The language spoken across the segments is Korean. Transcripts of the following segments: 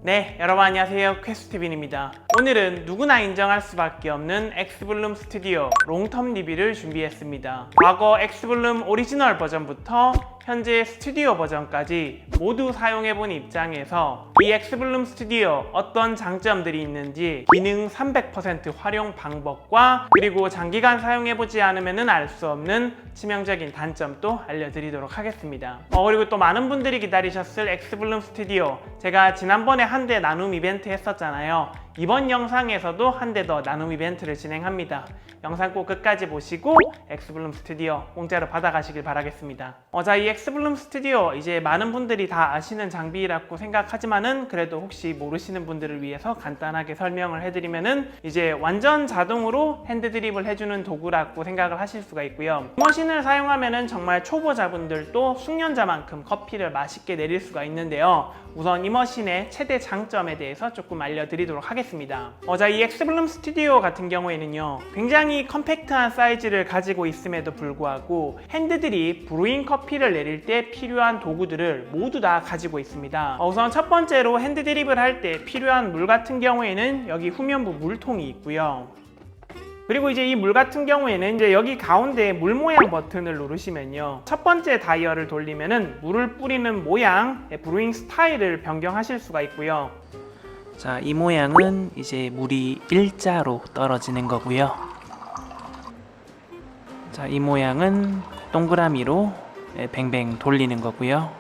네, 여러분 안녕하세요. 퀘스트빈입니다. 오늘은 누구나 인정할 수밖에 없는 엑스블룸 스튜디오 롱텀 리뷰를 준비했습니다. 과거 엑스블룸 오리지널 버전부터 현재 스튜디오 버전까지 모두 사용해본 입장에서 이 엑스블룸 스튜디오 어떤 장점들이 있는지 기능 300% 활용 방법과 그리고 장기간 사용해보지 않으면 알 수 없는 치명적인 단점도 알려드리도록 하겠습니다. 그리고 또 많은 분들이 기다리셨을 엑스블룸 스튜디오, 제가 지난번에 한 대 나눔 이벤트 했었잖아요. 이번 영상에서도 한 대 더 나눔 이벤트를 진행합니다. 영상 꼭 끝까지 보시고 엑스블룸 스튜디오 공짜로 받아가시길 바라겠습니다. 자, 이 엑스블룸 스튜디오 이제 많은 분들이 다 아시는 장비라고 생각하지만은 그래도 혹시 모르시는 분들을 위해서 간단하게 설명을 해드리면은 이제 완전 자동으로 핸드 드립을 해주는 도구라고 생각을 하실 수가 있고요. 이 머신을 사용하면은 정말 초보자분들도 숙련자만큼 커피를 맛있게 내릴 수가 있는데요. 우선 이 머신의 최대 장점에 대해서 조금 알려드리도록 하겠습니다. 자, 이 엑스블룸 스튜디오 같은 경우에는요, 굉장히 컴팩트한 사이즈를 가지고 있음에도 불구하고 핸드들이 브루잉 커피를 내릴 때 필요한 도구들을 모두 다 가지고 있습니다. 우선 첫 번째로 핸드 드립을 할 때 필요한 물 같은 경우에는 여기 후면부 물통이 있고요. 그리고 이제 이 물 같은 경우에는 이제 여기 가운데 물 모양 버튼을 누르시면요, 첫 번째 다이얼을 돌리면은 물을 뿌리는 모양, 브루잉 스타일을 변경하실 수가 있고요. 자, 이 모양은 이제 물이 일자로 떨어지는 거고요. 자, 이 모양은 동그라미로 뱅뱅 돌리는 거고요.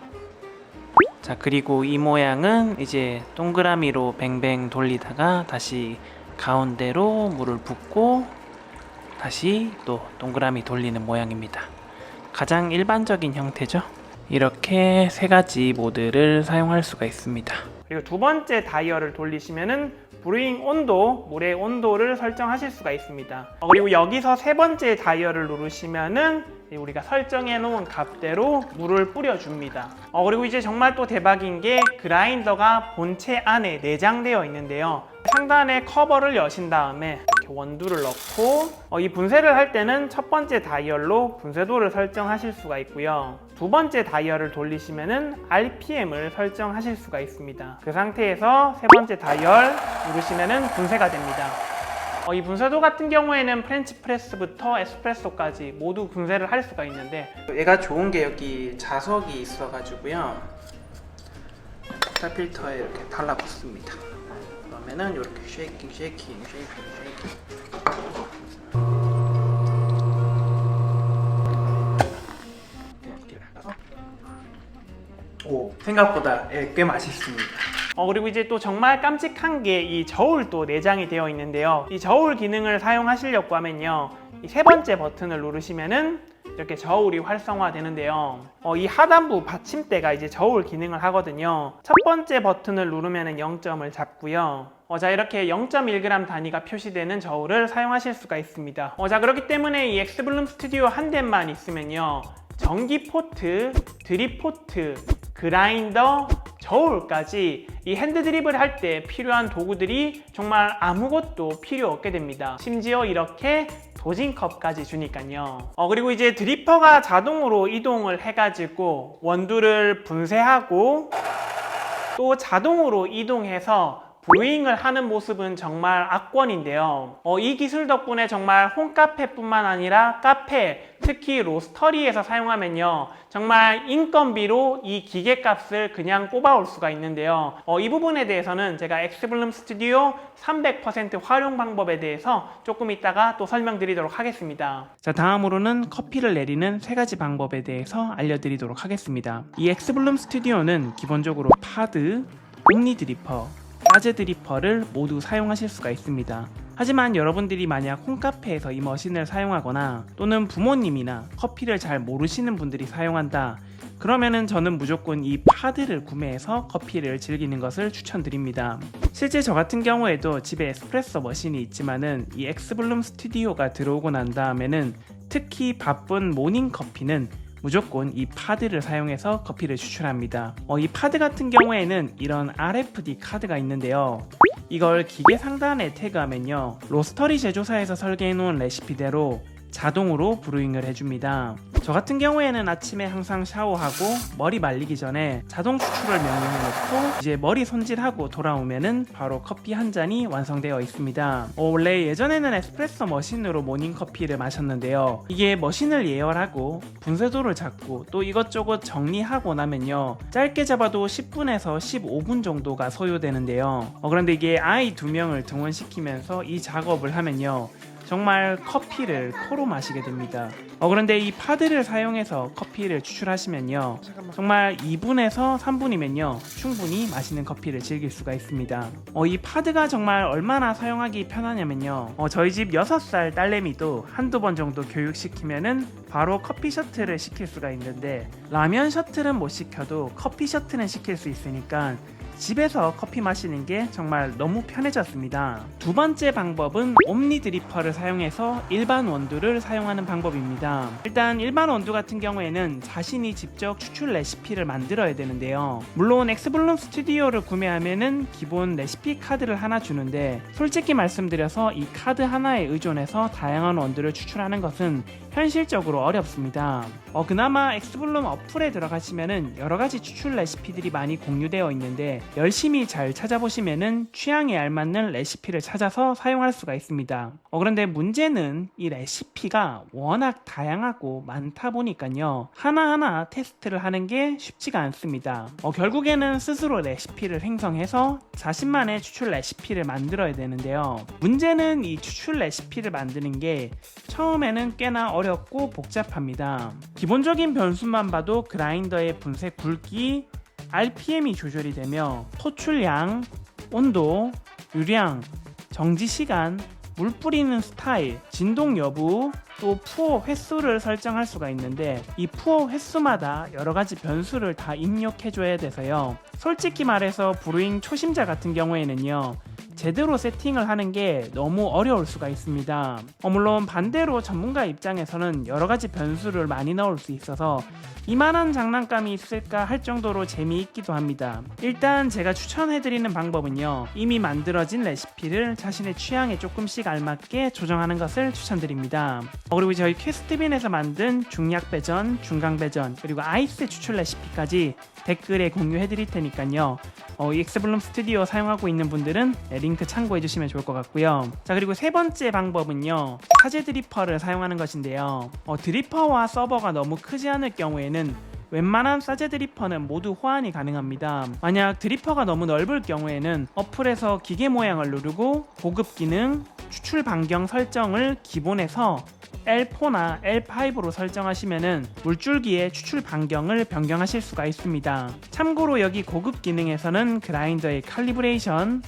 자, 그리고 이 모양은 이제 동그라미로 뱅뱅 돌리다가 다시 가운데로 물을 붓고 다시 또 동그라미 돌리는 모양입니다. 가장 일반적인 형태죠. 이렇게 세 가지 모드를 사용할 수가 있습니다. 그리고 두 번째 다이얼을 돌리시면은 브루잉 온도, 물의 온도를 설정하실 수가 있습니다. 그리고 여기서 세 번째 다이얼을 누르시면은 우리가 설정해 놓은 값대로 물을 뿌려줍니다. 그리고 이제 정말 또 대박인 게 그라인더가 본체 안에 내장되어 있는데요. 상단에 커버를 여신 다음에 이렇게 원두를 넣고 이 분쇄를 할 때는 첫 번째 다이얼로 분쇄도를 설정하실 수가 있고요. 두 번째 다이얼을 돌리시면은 RPM을 설정하실 수가 있습니다. 그 상태에서 세 번째 다이얼 누르시면은 분쇄가 됩니다. 이 분쇄도 같은 경우에는 프렌치 프레스부터 에스프레소까지 모두 분쇄를 할 수가 있는데, 얘가 좋은 게 여기 자석이 있어가지고요, 포타 필터에 이렇게 달라붙습니다. 그러면은 이렇게 쉐이킹. 오, 생각보다 꽤 맛있습니다. 그리고 이제 또 정말 깜찍한 게 이 저울도 내장이 되어 있는데요. 이 저울 기능을 사용하시려고 하면요, 이 세 번째 버튼을 누르시면은 이렇게 저울이 활성화되는데요. 이 하단부 받침대가 이제 저울 기능을 하거든요. 첫 번째 버튼을 누르면은 0점을 잡고요. 자, 이렇게 0.1g 단위가 표시되는 저울을 사용하실 수가 있습니다. 자, 그렇기 때문에 이 엑스블룸 스튜디오 한 대만 있으면요, 전기 포트, 드립 포트, 그라인더, 저울까지 이 핸드 드립을 할 때 필요한 도구들이 정말 아무것도 필요 없게 됩니다. 심지어 이렇게 도징컵까지 주니까요. 그리고 이제 드리퍼가 자동으로 이동을 해가지고 원두를 분쇄하고 또 자동으로 이동해서 브루잉을 하는 모습은 정말 압권인데요. 이 기술 덕분에 정말 홈카페뿐만 아니라 카페, 특히 로스터리에서 사용하면요, 정말 인건비로 이 기계값을 그냥 뽑아올 수가 있는데요. 이 부분에 대해서는 제가 엑스블룸 스튜디오 300% 활용 방법에 대해서 조금 이따가 또 설명드리도록 하겠습니다. 자, 다음으로는 커피를 내리는 세 가지 방법에 대해서 알려드리도록 하겠습니다. 이 엑스블룸 스튜디오는 기본적으로 파드, 옴니 드리퍼, 화재 드리퍼를 모두 사용하실 수가 있습니다. 하지만 여러분들이 만약 홈카페에서 이 머신을 사용하거나 또는 부모님이나 커피를 잘 모르시는 분들이 사용한다, 그러면은 저는 무조건 이 파드를 구매해서 커피를 즐기는 것을 추천드립니다. 실제 저 같은 경우에도 집에 에스프레소 머신이 있지만은 이 엑스블룸 스튜디오가 들어오고 난 다음에는 특히 바쁜 모닝 커피는 무조건 이 파드를 사용해서 커피를 추출합니다. 이 파드 같은 경우에는 이런 RFD 카드가 있는데요, 이걸 기계 상단에 태그하면요, 로스터리 제조사에서 설계해 놓은 레시피대로 자동으로 브루잉을 해줍니다. 저 같은 경우에는 아침에 항상 샤워하고 머리 말리기 전에 자동 추출을 명령해놓고 이제 머리 손질하고 돌아오면은 바로 커피 한 잔이 완성되어 있습니다. 원래 예전에는 에스프레소 머신으로 모닝 커피를 마셨는데요. 이게 머신을 예열하고 분쇄도를 잡고 또 이것저것 정리하고 나면요, 짧게 잡아도 10분에서 15분 정도가 소요되는데요. 그런데 이게 아이 2명을 등원시키면서 이 작업을 하면요, 정말 커피를 코로 마시게 됩니다. 그런데 이 파드를 사용해서 커피를 추출하시면요, 정말 2분에서 3분이면요 충분히 맛있는 커피를 즐길 수가 있습니다. 이 파드가 정말 얼마나 사용하기 편하냐면요, 저희 집 6살 딸내미도 한두 번 정도 교육시키면은 바로 커피 셔틀을 시킬 수가 있는데, 라면 셔틀은 못 시켜도 커피 셔틀은 시킬 수 있으니까 집에서 커피 마시는 게 정말 너무 편해졌습니다. 두 번째 방법은 옴니 드리퍼를 사용해서 일반 원두를 사용하는 방법입니다. 일단 일반 원두 같은 경우에는 자신이 직접 추출 레시피를 만들어야 되는데요. 물론 엑스블룸 스튜디오를 구매하면은 기본 레시피 카드를 하나 주는데, 솔직히 말씀드려서 이 카드 하나에 의존해서 다양한 원두를 추출하는 것은 현실적으로 어렵습니다. 그나마 엑스블룸 어플에 들어가시면은 여러가지 추출 레시피들이 많이 공유되어 있는데, 열심히 잘 찾아보시면은 취향에 알맞는 레시피를 찾아서 사용할 수가 있습니다. 그런데 문제는 이 레시피가 워낙 다양하고 많다 보니까요, 하나하나 테스트를 하는 게 쉽지가 않습니다. 결국에는 스스로 레시피를 생성해서 자신만의 추출 레시피를 만들어야 되는데요, 문제는 이 추출 레시피를 만드는 게 처음에는 꽤나 어렵고 복잡합니다. 기본적인 변수만 봐도 그라인더의 분쇄 굵기, RPM이 조절이 되며 토출량, 온도, 유량, 정지 시간, 물 뿌리는 스타일, 진동 여부, 또 푸어 횟수를 설정할 수가 있는데, 이 푸어 횟수마다 여러가지 변수를 다 입력해줘야 돼서요, 솔직히 말해서 브루잉 초심자 같은 경우에는요, 제대로 세팅을 하는 게 너무 어려울 수가 있습니다. 물론 반대로 전문가 입장에서는 여러가지 변수를 많이 넣을 수 있어서 이만한 장난감이 있을까 할 정도로 재미있기도 합니다. 일단 제가 추천해드리는 방법은요, 이미 만들어진 레시피를 자신의 취향에 조금씩 알맞게 조정하는 것을 추천드립니다. 그리고 저희 퀘스트빈에서 만든 중약 배전, 중강 배전, 그리고 아이스 추출 레시피까지 댓글에 공유해드릴 테니까요, 이 엑스블룸 스튜디오 사용하고 있는 분들은 링크 참고해주시면 좋을 것 같고요. 자, 그리고 세 번째 방법은요, 사제 드리퍼를 사용하는 것인데요, 드리퍼와 서버가 너무 크지 않을 경우에는 웬만한 사제 드리퍼는 모두 호환이 가능합니다. 만약 드리퍼가 너무 넓을 경우에는 어플에서 기계 모양을 누르고 고급 기능, 추출 반경 설정을 기본에서 L4나 L5로 설정하시면은 물줄기의 추출 반경을 변경하실 수가 있습니다. 참고로 여기 고급 기능에서는 그라인더의 칼리브레이션,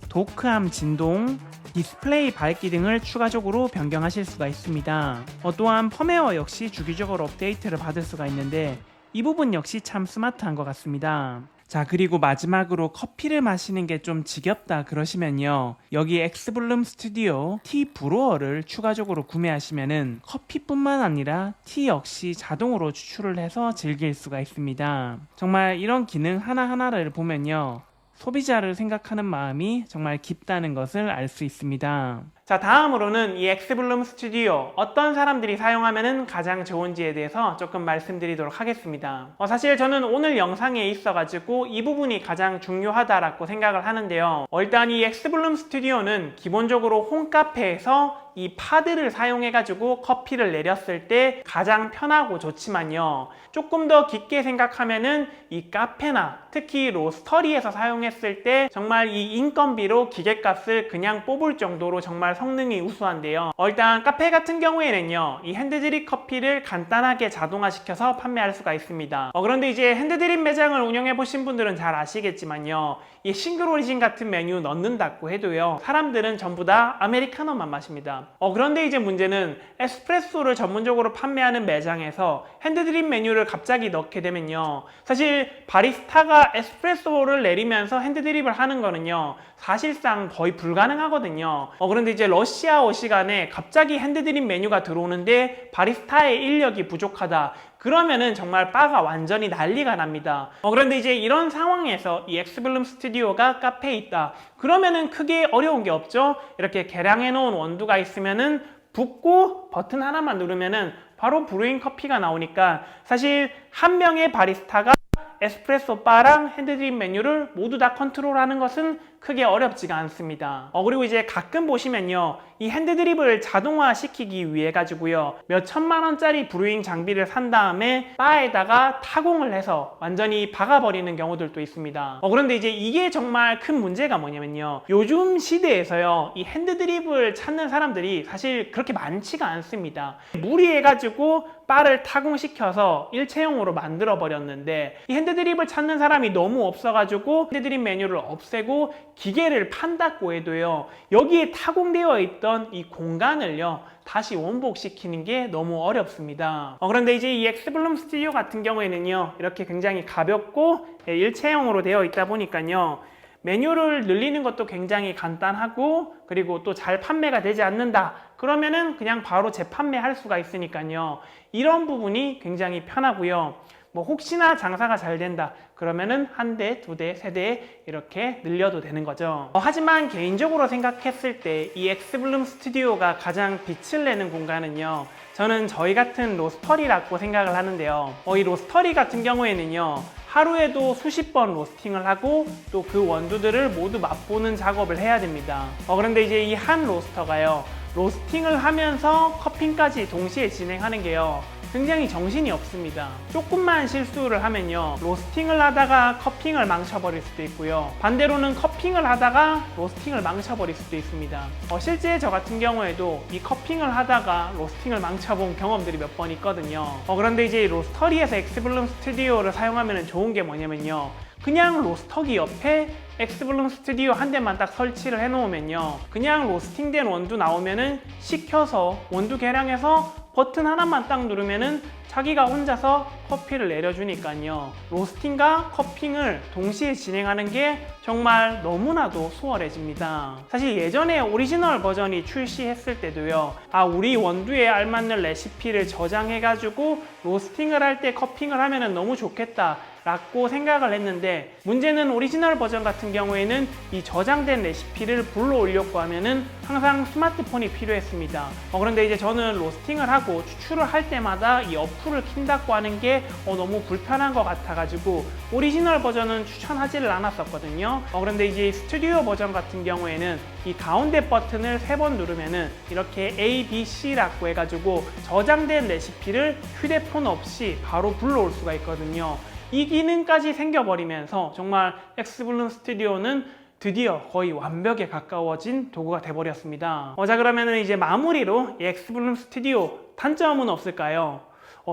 도크암 진동, 디스플레이 밝기 등을 추가적으로 변경하실 수가 있습니다. 또한 펌웨어 역시 주기적으로 업데이트를 받을 수가 있는데, 이 부분 역시 참 스마트한 것 같습니다. 자, 그리고 마지막으로 커피를 마시는 게 좀 지겹다 그러시면요, 여기 엑스블룸 스튜디오 티 브루어를 추가적으로 구매하시면은 커피뿐만 아니라 티 역시 자동으로 추출을 해서 즐길 수가 있습니다. 정말 이런 기능 하나하나를 보면요, 소비자를 생각하는 마음이 정말 깊다는 것을 알 수 있습니다. 자, 다음으로는 이 엑스블룸 스튜디오 어떤 사람들이 사용하면 가장 좋은지에 대해서 조금 말씀드리도록 하겠습니다. 사실 저는 오늘 영상에 있어가지고 이 부분이 가장 중요하다라고 생각을 하는데요, 일단 이 엑스블룸 스튜디오는 기본적으로 홈카페에서 이 파드를 사용해가지고 커피를 내렸을 때 가장 편하고 좋지만요, 조금 더 깊게 생각하면은 이 카페나 특히 로스터리에서 사용했을 때 정말 이 인건비로 기계값을 그냥 뽑을 정도로 정말 성능이 우수한데요. 일단 카페 같은 경우에는요, 이 핸드드립 커피를 간단하게 자동화시켜서 판매할 수가 있습니다. 그런데 이제 핸드드립 매장을 운영해 보신 분들은 잘 아시겠지만요, 이 싱글 오리진 같은 메뉴 넣는다고 해도요, 사람들은 전부 다 아메리카노만 마십니다. 그런데 이제 문제는 에스프레소를 전문적으로 판매하는 매장에서 핸드드립 메뉴를 갑자기 넣게 되면요, 사실 바리스타가 에스프레소를 내리면서 핸드드립을 하는 거는요, 사실상 거의 불가능하거든요. 그런데 이제 러시아워 시간에 갑자기 핸드드립 메뉴가 들어오는데 바리스타의 인력이 부족하다, 그러면은 정말 바가 완전히 난리가 납니다. 그런데 이제 이런 상황에서 이 엑스블룸 스튜디오가 카페에 있다, 그러면은 크게 어려운 게 없죠. 이렇게 계량해 놓은 원두가 있으면은 붓고 버튼 하나만 누르면은 바로 브루잉 커피가 나오니까 사실 한 명의 바리스타가 에스프레소 바랑 핸드드립 메뉴를 모두 다 컨트롤하는 것은 크게 어렵지가 않습니다. 그리고 이제 가끔 보시면요, 이 핸드드립을 자동화 시키기 위해 가지고요 몇 천만 원짜리 브루잉 장비를 산 다음에 바에다가 타공을 해서 완전히 박아버리는 경우들도 있습니다. 그런데 이제 이게 정말 큰 문제가 뭐냐면요, 요즘 시대에서요 이 핸드드립을 찾는 사람들이 사실 그렇게 많지가 않습니다. 무리해가지고 바를 타공시켜서 일체형으로 만들어 버렸는데, 이 핸드드립을 찾는 사람이 너무 없어가지고 핸드드립 메뉴를 없애고 기계를 판다고 해도요, 여기에 타공되어 있던 이 공간을요 다시 원복시키는 게 너무 어렵습니다. 그런데 이제 이 엑스블룸 스튜디오 같은 경우에는요, 이렇게 굉장히 가볍고 일체형으로 되어 있다 보니까요, 메뉴를 늘리는 것도 굉장히 간단하고, 그리고 또 잘 판매가 되지 않는다 그러면은 그냥 바로 재판매할 수가 있으니까요, 이런 부분이 굉장히 편하고요. 뭐 혹시나 장사가 잘 된다 그러면은 한 대, 두 대, 세 대 이렇게 늘려도 되는 거죠. 하지만 개인적으로 생각했을 때 이 엑스블룸 스튜디오가 가장 빛을 내는 공간은요, 저는 저희 같은 로스터리라고 생각을 하는데요. 이 로스터리 같은 경우에는요, 하루에도 수십 번 로스팅을 하고 또 그 원두들을 모두 맛보는 작업을 해야 됩니다. 그런데 이제 이 한 로스터가요, 로스팅을 하면서 커핑까지 동시에 진행하는 게요 굉장히 정신이 없습니다. 조금만 실수를 하면요, 로스팅을 하다가 커핑을 망쳐버릴 수도 있고요, 반대로는 커핑을 하다가 로스팅을 망쳐버릴 수도 있습니다. 실제 저 같은 경우에도 이 커핑을 하다가 로스팅을 망쳐본 경험들이 몇 번 있거든요. 그런데 이제 로스터리에서 엑스블룸 스튜디오를 사용하면 좋은 게 뭐냐면요, 그냥 로스터기 옆에 엑스블룸 스튜디오 한 대만 딱 설치를 해 놓으면요, 그냥 로스팅된 원두 나오면은 식혀서 원두 계량해서 버튼 하나만 딱 누르면은 자기가 혼자서 커피를 내려주니까요, 로스팅과 커핑을 동시에 진행하는 게 정말 너무나도 수월해집니다. 사실 예전에 오리지널 버전이 출시했을 때도요, 우리 원두에 알맞는 레시피를 저장해 가지고 로스팅을 할 때 커핑을 하면은 너무 좋겠다 라고 생각을 했는데, 문제는 오리지널 버전 같은 경우에는 이 저장된 레시피를 불러 올려고 하면은 항상 스마트폰이 필요했습니다. 그런데 이제 저는 로스팅을 하고 추출을 할 때마다 이 어플을 킨다고 하는 게 너무 불편한 것 같아가지고 오리지널 버전은 추천하지를 않았었거든요. 그런데 이제 스튜디오 버전 같은 경우에는 이 가운데 버튼을 3번 누르면은 이렇게 A, B, C라고 해가지고 저장된 레시피를 휴대폰 없이 바로 불러올 수가 있거든요. 이 기능까지 생겨버리면서 정말 엑스블룸 스튜디오는 드디어 거의 완벽에 가까워진 도구가 돼버렸습니다. 자, 그러면은 이제 마무리로 이 엑스블룸 스튜디오 단점은 없을까요?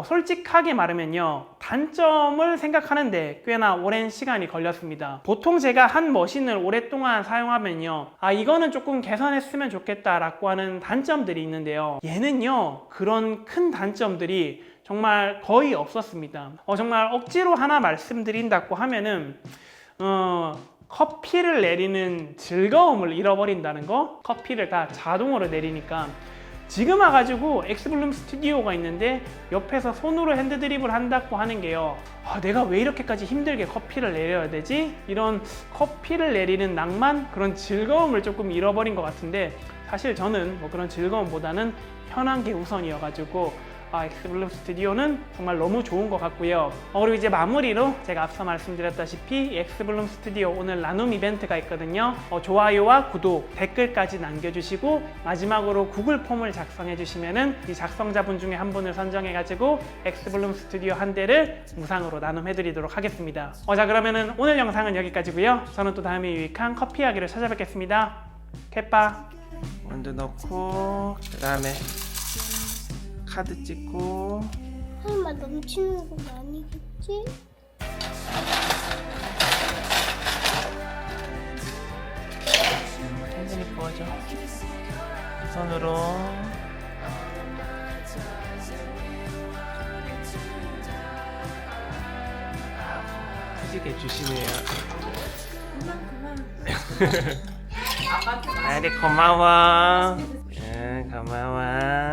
솔직하게 말하면요, 단점을 생각하는데 꽤나 오랜 시간이 걸렸습니다. 보통 제가 한 머신을 오랫동안 사용하면요, 이거는 조금 개선했으면 좋겠다 라고 하는 단점들이 있는데요, 얘는요 그런 큰 단점들이 정말 거의 없었습니다. 정말 억지로 하나 말씀드린다고 하면은 커피를 내리는 즐거움을 잃어버린다는 거. 커피를 다 자동으로 내리니까 지금 와가지고 엑스블룸 스튜디오가 있는데 옆에서 손으로 핸드드립을 한다고 하는 게요, 내가 왜 이렇게까지 힘들게 커피를 내려야 되지? 이런 커피를 내리는 낭만, 그런 즐거움을 조금 잃어버린 것 같은데, 사실 저는 뭐 그런 즐거움보다는 편한 게 우선이어가지고 엑스블룸 스튜디오는 정말 너무 좋은 것 같고요. 그리고 이제 마무리로 제가 앞서 말씀드렸다시피 엑스블룸 스튜디오 오늘 나눔 이벤트가 있거든요. 좋아요와 구독, 댓글까지 남겨주시고 마지막으로 구글 폼을 작성해 주시면은 이 작성자분 중에 한 분을 선정해 가지고 엑스블룸 스튜디오 한 대를 무상으로 나눔해 드리도록 하겠습니다. 자, 그러면은 오늘 영상은 여기까지고요. 저는 또 다음에 유익한 커피 이야기를 찾아뵙겠습니다. 캣바 원두 넣고 그 다음에 카드 찍고. 설마 넘치는 건 아니겠지? 천천히 부어줘. 손으로. 크게 주시네요. 그만. 아리 고마워. 고마워.